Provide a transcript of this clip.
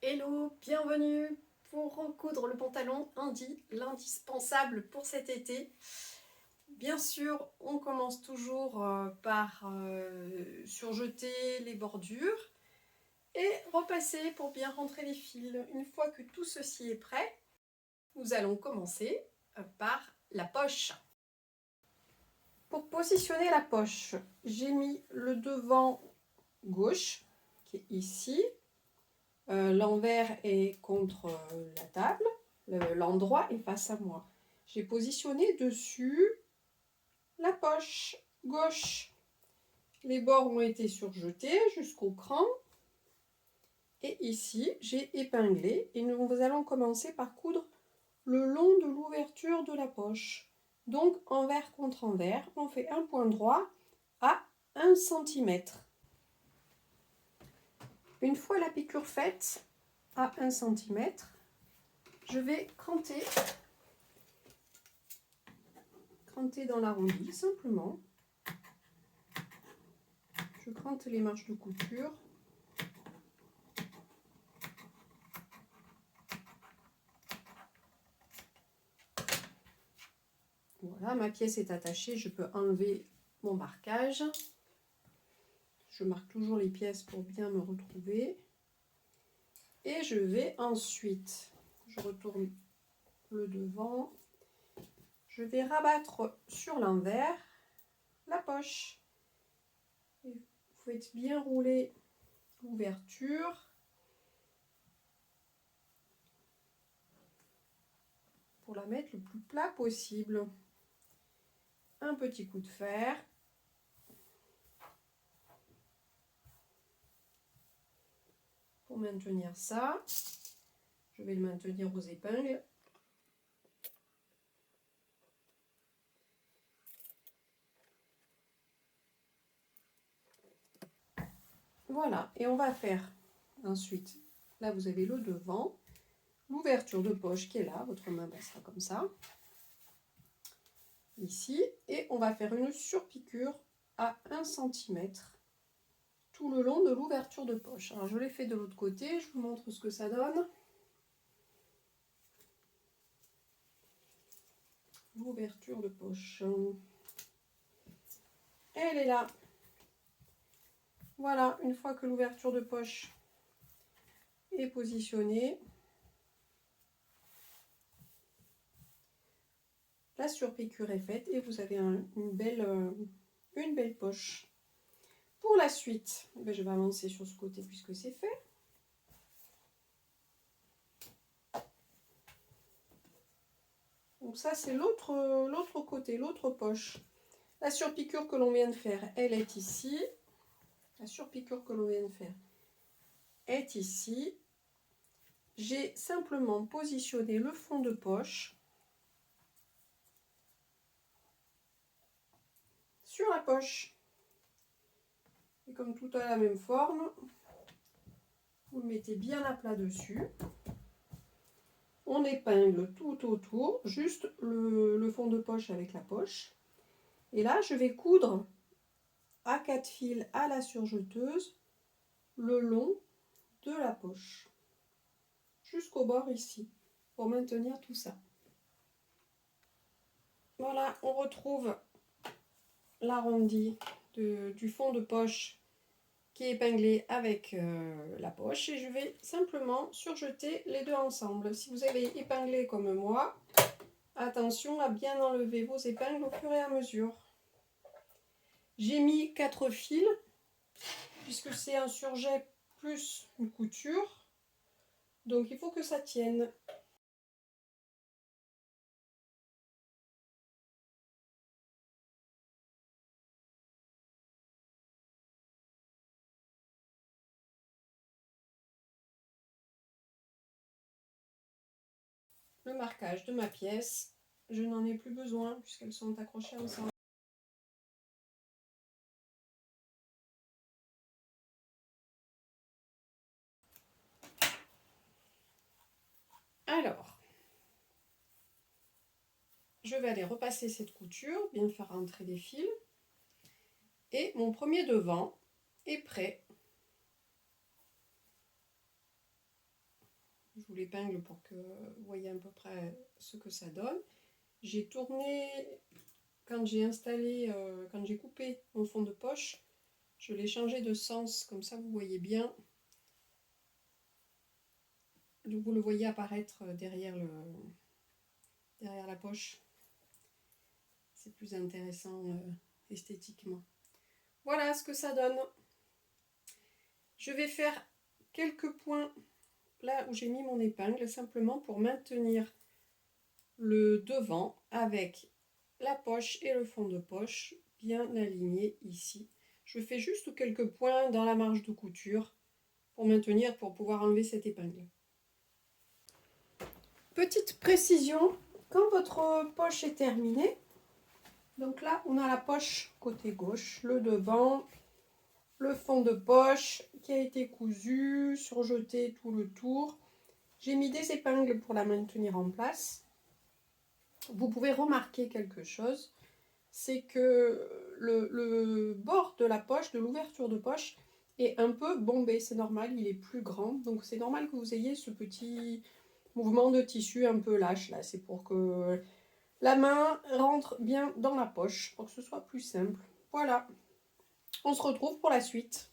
Hello, bienvenue pour recoudre le pantalon Indy, l'indispensable pour cet été. Bien sûr, on commence toujours par surjeter les bordures et repasser pour bien rentrer les fils. Une fois que tout ceci est prêt, nous allons commencer par la poche. Pour positionner la poche, j'ai mis le devant gauche qui est ici. L'envers est contre la table, l'endroit est face à moi. J'ai positionné dessus la poche gauche. Les bords ont été surjetés jusqu'au cran. Et ici, j'ai épinglé et nous allons commencer par coudre le long de l'ouverture de la poche. Donc, envers contre envers, on fait un point droit à 1 cm. Une fois la piqûre faite à 1 cm, je vais cranter dans l'arrondi simplement. Je crante les marges de couture. Voilà, ma pièce est attachée, je peux enlever mon marquage. Je marque toujours les pièces pour bien me retrouver. Et je vais ensuite, je retourne le devant, je vais rabattre sur l'envers la poche. Il faut bien rouler l'ouverture pour la mettre le plus plat possible. Un petit coup de fer. Pour maintenir ça, je vais le maintenir aux épingles. Voilà, et on va faire ensuite, là vous avez le devant, l'ouverture de poche qui est là, votre main passera comme ça, ici, et on va faire une surpiqûre à 1 cm tout le long de l'ouverture de poche. Alors je l'ai fait de l'autre côté, je vous montre ce que ça donne. L'ouverture de poche. Elle est là. Voilà, une fois que l'ouverture de poche est positionnée, la surpiqûre est faite et vous avez une belle poche. Pour la suite, je vais avancer sur ce côté puisque c'est fait. Donc ça c'est l'autre côté, l'autre poche. La surpiqûre que l'on vient de faire, elle est ici. La surpiqûre que l'on vient de faire est ici. J'ai simplement positionné le fond de poche sur la poche. Et comme tout a la même forme, vous le mettez bien à plat dessus. On épingle tout autour, juste le fond de poche avec la poche. Et là, je vais coudre à 4 fils à la surjeteuse le long de la poche jusqu'au bord ici pour maintenir tout ça. Voilà, on retrouve l'arrondi du fond de poche qui est épinglé avec la poche et je vais simplement surjeter les deux ensemble. Si vous avez épinglé comme moi, attention à bien enlever vos épingles au fur et à mesure. J'ai mis 4 fils puisque c'est un surjet plus une couture, donc il faut que ça tienne. Le marquage de ma pièce, je n'en ai plus besoin puisqu'elles sont accrochées ensemble. Alors, je vais aller repasser cette couture, bien faire rentrer les fils. Et mon premier devant est prêt. vous l'épingle pour que vous voyez à peu près ce que ça donne. J'ai tourné, quand j'ai installé, quand j'ai coupé mon fond de poche, je l'ai changé de sens, comme ça vous voyez bien. Vous le voyez apparaître derrière la poche. C'est plus intéressant esthétiquement. Voilà ce que ça donne. Je vais faire quelques points là où j'ai mis mon épingle, simplement pour maintenir le devant avec la poche et le fond de poche bien alignés ici. Je fais juste quelques points dans la marge de couture pour maintenir, pour pouvoir enlever cette épingle. Petite précision, quand votre poche est terminée, donc là on a la poche côté gauche, le devant, le fond de poche qui a été cousu, surjeté tout le tour. J'ai mis des épingles pour la maintenir en place. Vous pouvez remarquer quelque chose, c'est que le bord de la poche, de l'ouverture de poche, est un peu bombé. C'est normal, il est plus grand. Donc c'est normal que vous ayez ce petit mouvement de tissu un peu lâche là. C'est pour que la main rentre bien dans la poche, pour que ce soit plus simple. Voilà, on se retrouve pour la suite.